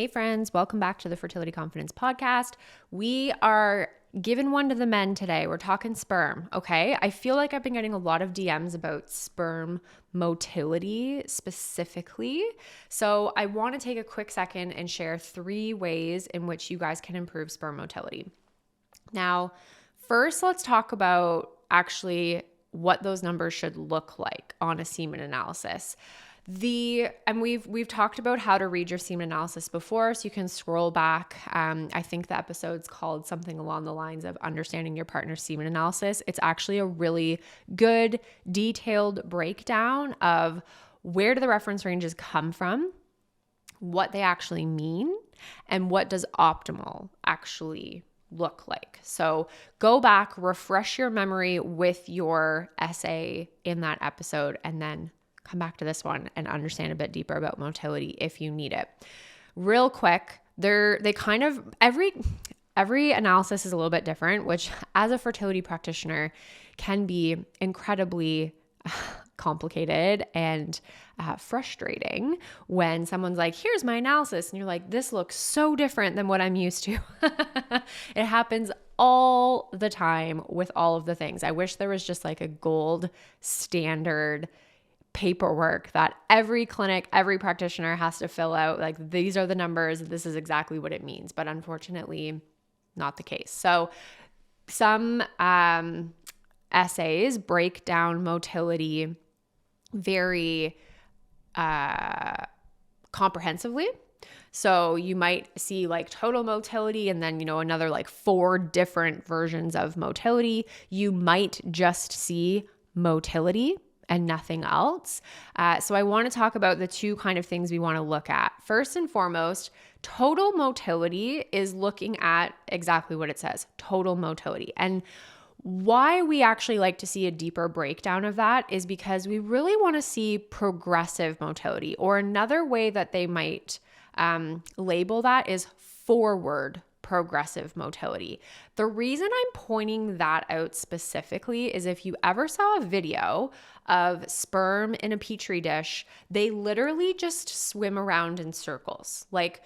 Hey friends, welcome back to the Fertility Confidence Podcast. We are giving one to the men today. We're talking sperm, okay? I feel like I've been getting a lot of DMs about sperm motility specifically. So I want to take a quick second and share 3 ways in which you guys can improve sperm motility. Now, first, let's talk about actually what those numbers should look like on a semen analysis. We've talked about how to read your semen analysis before, so you can scroll back. I think the episode's called something along the lines of understanding your partner's semen analysis. It's actually a really good, detailed breakdown of where do the reference ranges come from, what they actually mean, and what does optimal actually look like. So go back, refresh your memory with your essay in that episode, and then come back to this one and understand a bit deeper about motility if you need it. Real quick, every analysis is a little bit different, which as a fertility practitioner can be incredibly complicated and frustrating when someone's like, here's my analysis. And you're like, this looks so different than what I'm used to. It happens all the time with all of the things. I wish there was just like a gold standard paperwork that every clinic, every practitioner has to fill out. Like, these are the numbers. This is exactly what it means. But unfortunately, not the case. So some essays break down motility very comprehensively. So you might see like total motility and then, another like 4 different versions of motility. You might just see motility and nothing else. So I want to talk about the 2 kind of things we want to look at. First and foremost, total motility is looking at exactly what it says, total motility. And why we actually like to see a deeper breakdown of that is because we really want to see progressive motility, or another way that they might label that is forward progressive motility. The reason I'm pointing that out specifically is if you ever saw a video of sperm in a petri dish, they literally just swim around in circles. Like,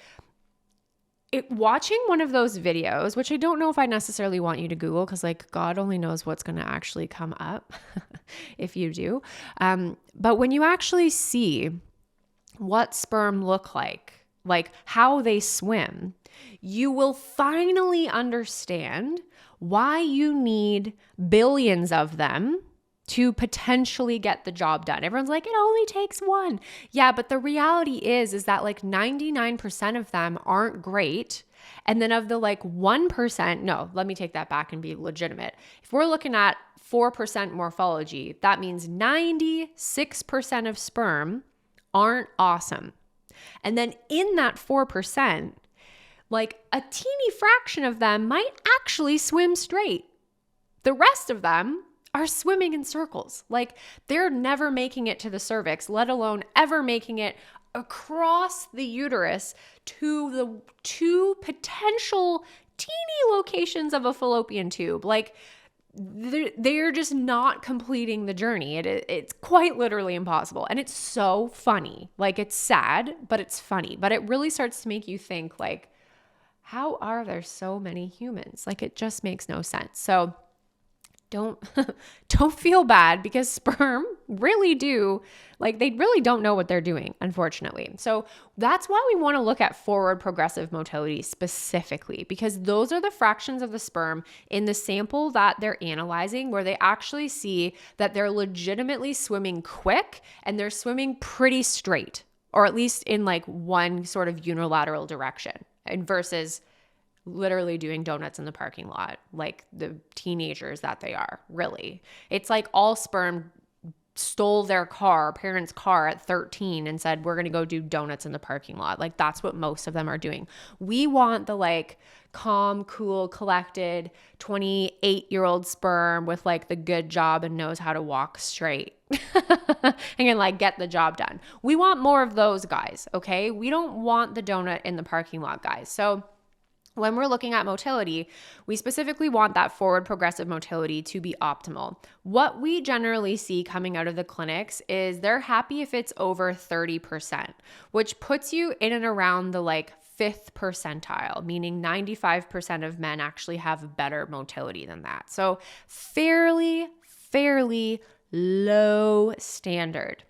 watching one of those videos, which I don't know if I necessarily want you to Google, because like God only knows what's going to actually come up if you do. But when you actually see what sperm look like how they swim, you will finally understand why you need billions of them to potentially get the job done. Everyone's like, it only takes 1. Yeah, but the reality is that like 99% of them aren't great. And then of the like 1%, no, let me take that back and be legitimate. If we're looking at 4% morphology, that means 96% of sperm aren't awesome. And then in that 4%, like a teeny fraction of them might actually swim straight. The rest of them are swimming in circles. Like, they're never making it to the cervix, let alone ever making it across the uterus to the 2 potential teeny locations of a fallopian tube. Like, they're just not completing the journey. It's quite literally impossible. And it's so funny. Like, it's sad, but it's funny. But it really starts to make you think, like, how are there so many humans? Like, it just makes no sense. So don't feel bad, because sperm really they really don't know what they're doing, unfortunately. So that's why we want to look at forward progressive motility specifically, because those are the fractions of the sperm in the sample that they're analyzing where they actually see that they're legitimately swimming quick and they're swimming pretty straight, or at least in like one sort of unilateral direction, and versus literally doing donuts in the parking lot like the teenagers that they are. Really, it's like all sperm stole their parents' car at 13 and said, we're going to go do donuts in the parking lot. Like, that's what most of them are doing. We want the like calm, cool, collected 28-year-old sperm with like the good job and knows how to walk straight and can like get the job done. We want more of those guys. Okay. We don't want the donut in the parking lot guys. So when we're looking at motility, we specifically want that forward progressive motility to be optimal. What we generally see coming out of the clinics is they're happy if it's over 30%, which puts you in and around the like fifth percentile, meaning 95% of men actually have better motility than that. So fairly low standard.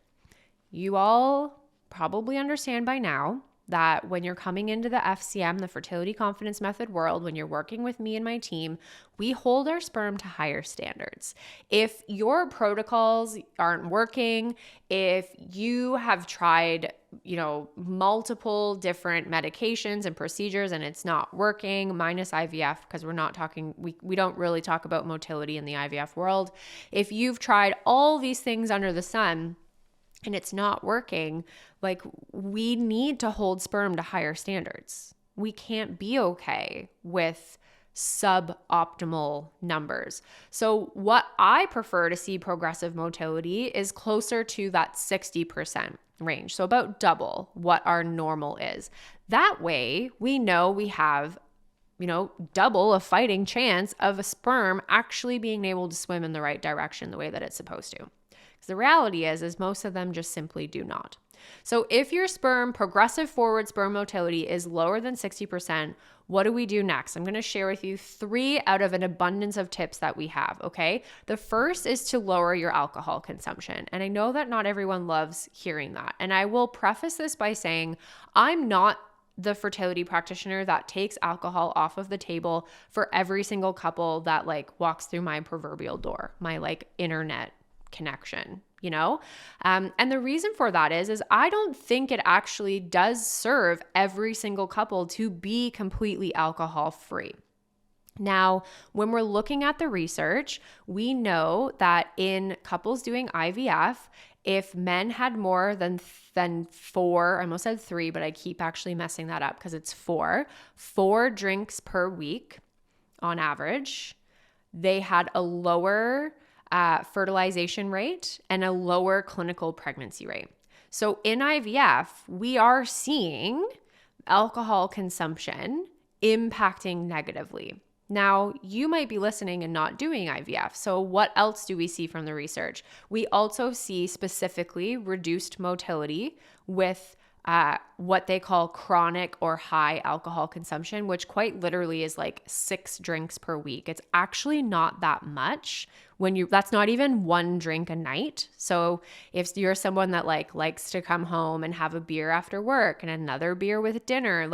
You all probably understand by now that when you're coming into the FCM, the Fertility Confidence Method world, when you're working with me and my team, we hold our sperm to higher standards. If your protocols aren't working, if you have tried, multiple different medications and procedures and it's not working, minus IVF, because we don't really talk about motility in the IVF world. If you've tried all these things under the sun and it's not working, we need to hold sperm to higher standards. We can't be okay with suboptimal numbers. So what I prefer to see progressive motility is closer to that 60% range. So about double what our normal is. That way we know we have double a fighting chance of a sperm actually being able to swim in the right direction the way that it's supposed to. Because the reality is most of them just simply do not. So if your progressive forward sperm motility is lower than 60%, what do we do next? I'm going to share with you 3 out of an abundance of tips that we have, okay? The first is to lower your alcohol consumption. And I know that not everyone loves hearing that. And I will preface this by saying I'm not the fertility practitioner that takes alcohol off of the table for every single couple that walks through my proverbial door, my internet connection, and the reason for that is I don't think it actually does serve every single couple to be completely alcohol free. Now, when we're looking at the research, we know that in couples doing IVF, if men had more than 4, I almost said 3, but I keep actually messing that up because it's 4 drinks per week on average, they had a lower fertilization rate and a lower clinical pregnancy rate. So in IVF, we are seeing alcohol consumption impacting negatively. Now, you might be listening and not doing IVF. So what else do we see from the research? We also see specifically reduced motility with what they call chronic or high alcohol consumption, which quite literally is 6 drinks per week. It's actually not that much that's not even 1 drink a night. So if you're someone that likes to come home and have a beer after work and another beer with dinner,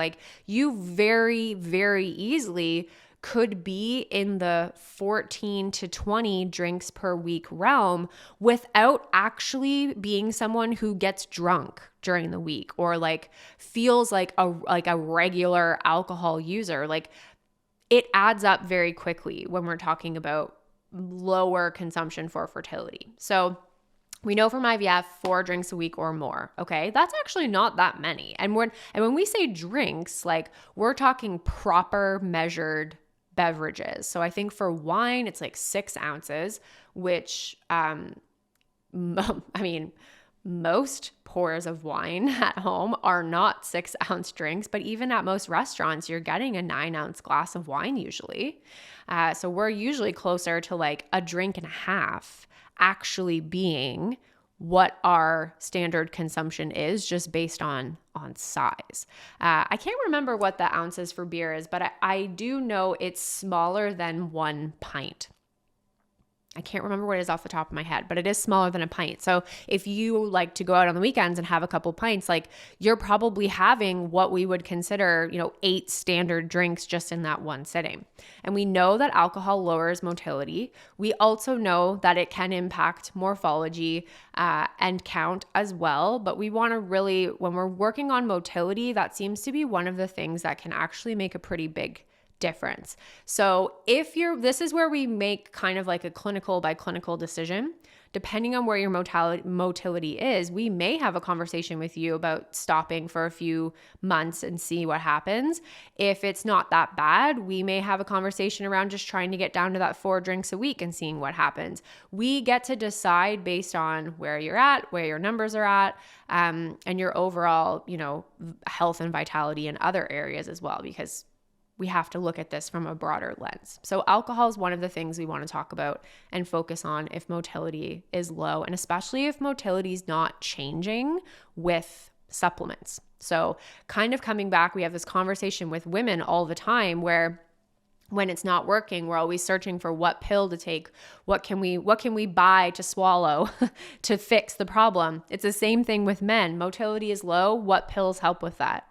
you very, very easily could be in the 14 to 20 drinks per week realm without actually being someone who gets drunk during the week or feels like a regular alcohol user. It adds up very quickly when we're talking about lower consumption for fertility. So we know from IVF 4 drinks a week or more, okay? That's actually not that many. And when we say drinks, we're talking proper measured beverages. So I think for wine, it's 6 ounces, which, most pours of wine at home are not 6-ounce drinks, but even at most restaurants, you're getting a 9-ounce glass of wine usually. So we're usually closer to a drink and a half actually being what our standard consumption is just based on size. I can't remember what the ounces for beer is, but I do know it's smaller than 1 pint. I can't remember what it is off the top of my head, but it is smaller than a pint. So if you like to go out on the weekends and have a couple pints, you're probably having what we would consider, 8 standard drinks just in that one sitting. And we know that alcohol lowers motility. We also know that it can impact morphology and count as well. But we want to really, when we're working on motility, that seems to be one of the things that can actually make a pretty big difference. So this is where we make kind of a clinical by clinical decision. Depending on where your motility is, we may have a conversation with you about stopping for a few months and see what happens. If it's not that bad, we may have a conversation around just trying to get down to that 4 drinks a week and seeing what happens. We get to decide based on where you're at, where your numbers are at, and your overall, health and vitality in other areas as well, because we have to look at this from a broader lens. So alcohol is one of the things we want to talk about and focus on if motility is low, and especially if motility is not changing with supplements. So kind of coming back, we have this conversation with women all the time where when it's not working, we're always searching for what pill to take, what can we buy to swallow to fix the problem. It's the same thing with men. Motility is low, what pills help with that?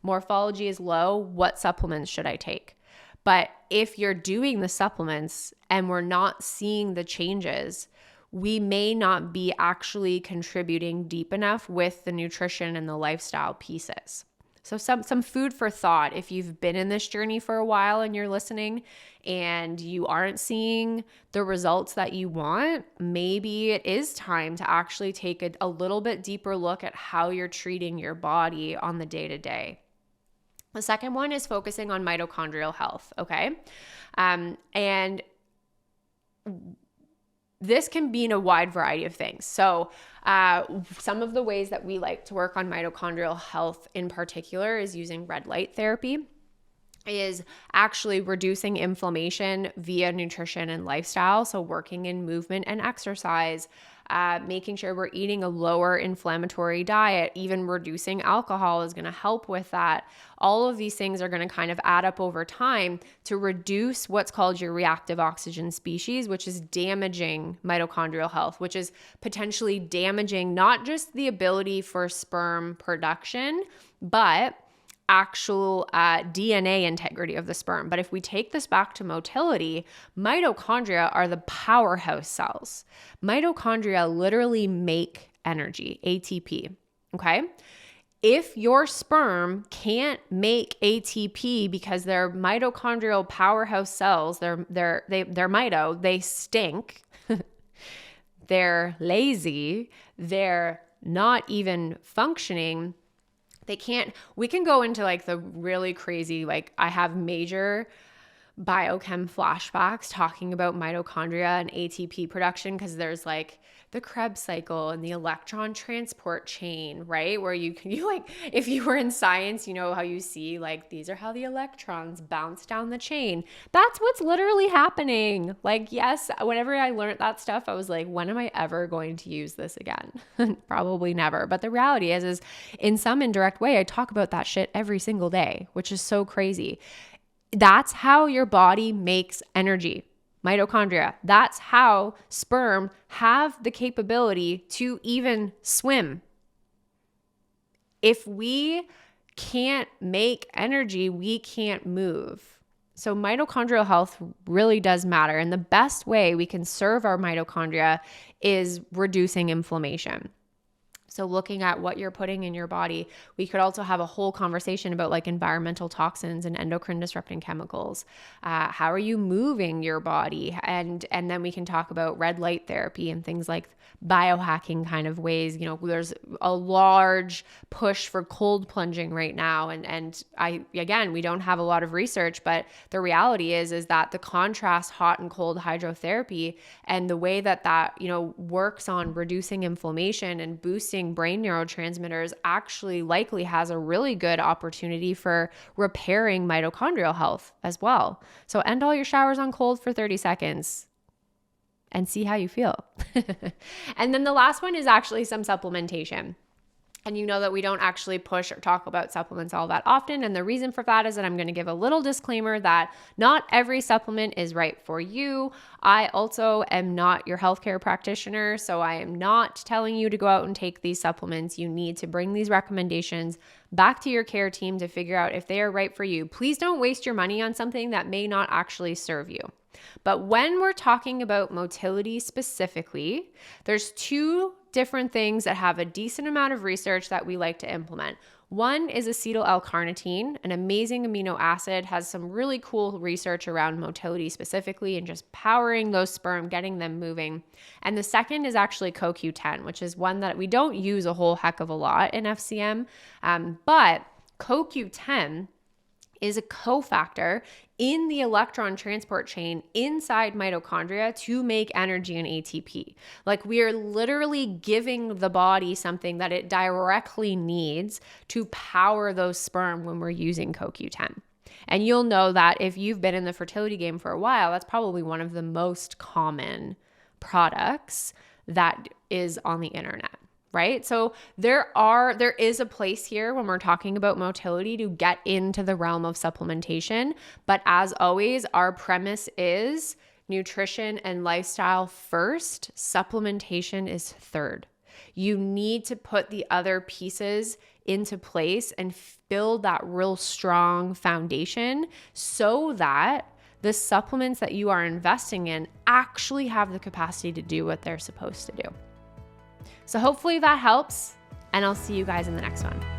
Morphology is low, what supplements should I take? But if you're doing the supplements and we're not seeing the changes, we may not be actually contributing deep enough with the nutrition and the lifestyle pieces. So some food for thought. If you've been in this journey for a while and you're listening and you aren't seeing the results that you want, maybe it is time to actually take a little bit deeper look at how you're treating your body on the day-to-day. The second one is focusing on mitochondrial health, okay? And this can be in a wide variety of things. So some of the ways that we like to work on mitochondrial health in particular is using red light therapy, is actually reducing inflammation via nutrition and lifestyle. So working in movement and exercise, making sure we're eating a lower inflammatory diet, even reducing alcohol is going to help with that. All of these things are going to kind of add up over time to reduce what's called your reactive oxygen species, which is damaging mitochondrial health, which is potentially damaging not just the ability for sperm production, but actual DNA integrity of the sperm. But if we take this back to motility, mitochondria are the powerhouse cells. Mitochondria literally make energy, ATP, okay? If your sperm can't make ATP because they're mitochondrial powerhouse cells, they're mito, they stink, they're lazy, they're not even functioning, we can go into like the really crazy, like I have major biochem flashbacks talking about mitochondria and ATP production because there's like the Krebs cycle and the electron transport chain, right? Where you like, if you were in science, you know how you see like, these are how the electrons bounce down the chain. That's what's literally happening. Like, yes, whenever I learned that stuff, I was like, when am I ever going to use this again? Probably never. But the reality is in some indirect way, I talk about that shit every single day, which is so crazy. That's how your body makes energy. Mitochondria. That's how sperm have the capability to even swim. If we can't make energy, we can't move. So mitochondrial health really does matter. And the best way we can serve our mitochondria is reducing inflammation. So looking at what you're putting in your body, we could also have a whole conversation about like environmental toxins and endocrine disrupting chemicals. How are you moving your body? And then we can talk about red light therapy and things like biohacking kind of ways. You know, there's a large push for cold plunging right now. And we don't have a lot of research, but the reality is that the contrast hot and cold hydrotherapy and the way that, you know, works on reducing inflammation and boosting brain neurotransmitters actually likely has a really good opportunity for repairing mitochondrial health as well. So end all your showers on cold for 30 seconds and see how you feel. And then the last one is actually some supplementation. And you know that we don't actually push or talk about supplements all that often. And the reason for that is that I'm going to give a little disclaimer that not every supplement is right for you. I also am not your healthcare practitioner, so I am not telling you to go out and take these supplements. You need to bring these recommendations back to your care team to figure out if they are right for you. Please don't waste your money on something that may not actually serve you. But when we're talking about motility specifically, there's two different things that have a decent amount of research that we like to implement. One is acetyl L-carnitine, an amazing amino acid, has some really cool research around motility specifically and just powering those sperm, getting them moving. And the second is actually CoQ10, which is one that we don't use a whole heck of a lot in FCM, but CoQ10 is a cofactor in the electron transport chain inside mitochondria to make energy and ATP. Like we are literally giving the body something that it directly needs to power those sperm when we're using CoQ10. And you'll know that if you've been in the fertility game for a while, that's probably one of the most common products that is on the internet, right? So there is a place here when we're talking about motility to get into the realm of supplementation. But as always, our premise is nutrition and lifestyle first, supplementation is third. You need to put the other pieces into place and build that real strong foundation so that the supplements that you are investing in actually have the capacity to do what they're supposed to do. So hopefully that helps, and I'll see you guys in the next one.